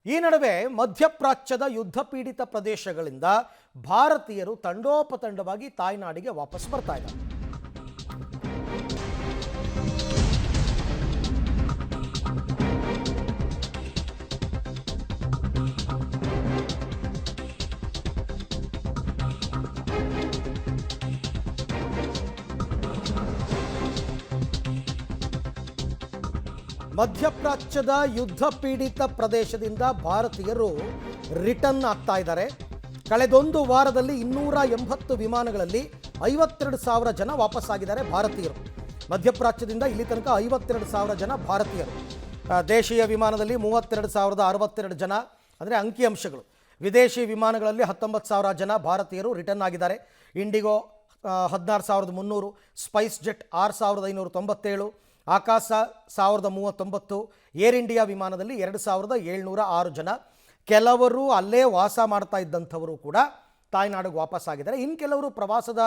ಈ ನಡುವೆ ಮಧ್ಯಪ್ರಾಚ್ಯದ ಯುದ್ಧ ಪೀಡಿತ ಪ್ರದೇಶಗಳಿಂದ ಭಾರತೀಯರು ತಂಡೋಪತಂಡವಾಗಿ ತಾಯ್ನಾಡಿಗೆ ವಾಪಸ್ ಬರ್ತಾ ಇದ್ದಾರೆ. ಮಧ್ಯಪ್ರಾಚ್ಯದ ಯುದ್ಧ ಪೀಡಿತ ಪ್ರದೇಶದಿಂದ ಭಾರತೀಯರು ರಿಟರ್ನ್ ಆಗ್ತಾ ಇದ್ದಾರೆ. ಕಳೆದೊಂದು ವಾರದಲ್ಲಿ 280 ವಿಮಾನಗಳಲ್ಲಿ 52,000 ಜನ ವಾಪಸ್ಸಾಗಿದ್ದಾರೆ ಭಾರತೀಯರು. ಮಧ್ಯಪ್ರಾಚ್ಯದಿಂದ ಇಲ್ಲಿ ತನಕ 52,000 ಜನ ಭಾರತೀಯರು. ದೇಶೀಯ ವಿಮಾನದಲ್ಲಿ 32,062 ಜನ ಅಂದರೆ ಅಂಕಿಅಂಶಗಳು. ವಿದೇಶಿ ವಿಮಾನಗಳಲ್ಲಿ 19,000 ಜನ ಭಾರತೀಯರು ರಿಟರ್ನ್ ಆಗಿದ್ದಾರೆ. ಇಂಡಿಗೋ 16,300, ಸ್ಪೈಸ್ ಜೆಟ್ 6,597, ಆಕಾಶ 1039, ಏರ್ ಇಂಡಿಯಾ ವಿಮಾನದಲ್ಲಿ 2,706 ಜನ. ಕೆಲವರು ಅಲ್ಲೇ ವಾಸ ಮಾಡ್ತಾ ಇದ್ದಂಥವರು ಕೂಡ ತಾಯ್ನಾಡಿಗೆ ವಾಪಸ್ಸಾಗಿದ್ದಾರೆ. ಇನ್ನು ಕೆಲವರು ಪ್ರವಾಸದ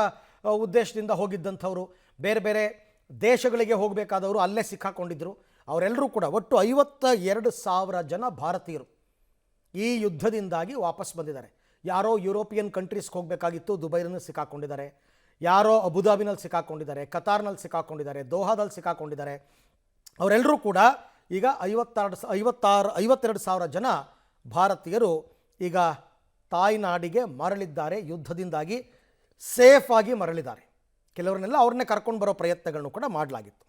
ಉದ್ದೇಶದಿಂದ ಹೋಗಿದ್ದಂಥವರು, ಬೇರೆ ಬೇರೆ ದೇಶಗಳಿಗೆ ಹೋಗಬೇಕಾದವರು ಅಲ್ಲೇ ಸಿಕ್ಕಾಕೊಂಡಿದ್ದರು. ಅವರೆಲ್ಲರೂ ಕೂಡ ಒಟ್ಟು 52,000 ಜನ ಭಾರತೀಯರು ಈ ಯುದ್ಧದಿಂದಾಗಿ ವಾಪಸ್ ಬಂದಿದ್ದಾರೆ. ಯಾರೋ ಯುರೋಪಿಯನ್ ಕಂಟ್ರೀಸ್ಗೆ ಹೋಗಬೇಕಾಗಿತ್ತು, ದುಬೈನಲ್ಲಿ ಸಿಕ್ಕಾಕೊಂಡಿದ್ದಾರೆ. ಯಾರೋ ಅಬುದಾಬಿನಲ್ಲಿ ಸಿಕ್ಕಾಕೊಂಡಿದ್ದಾರೆ, ಕತಾರ್ನಲ್ಲಿ ಸಿಕ್ಕಾಕೊಂಡಿದ್ದಾರೆ, ದೋಹಾದಲ್ಲಿ ಸಿಕ್ಕಾಕೊಂಡಿದ್ದಾರೆ. ಅವರೆಲ್ಲರೂ ಕೂಡ ಈಗ 52,000 ಜನ ಭಾರತೀಯರು ಈಗ ತಾಯ್ನಾಡಿಗೆ ಮರಳಿದ್ದಾರೆ. ಯುದ್ಧದಿಂದಾಗಿ ಸೇಫಾಗಿ ಮರಳಿದ್ದಾರೆ. ಕೆಲವರನ್ನೆಲ್ಲ ಅವ್ರನ್ನೇ ಕರ್ಕೊಂಡು ಬರೋ ಪ್ರಯತ್ನಗಳನ್ನು ಕೂಡ ಮಾಡಲಾಗಿತ್ತು.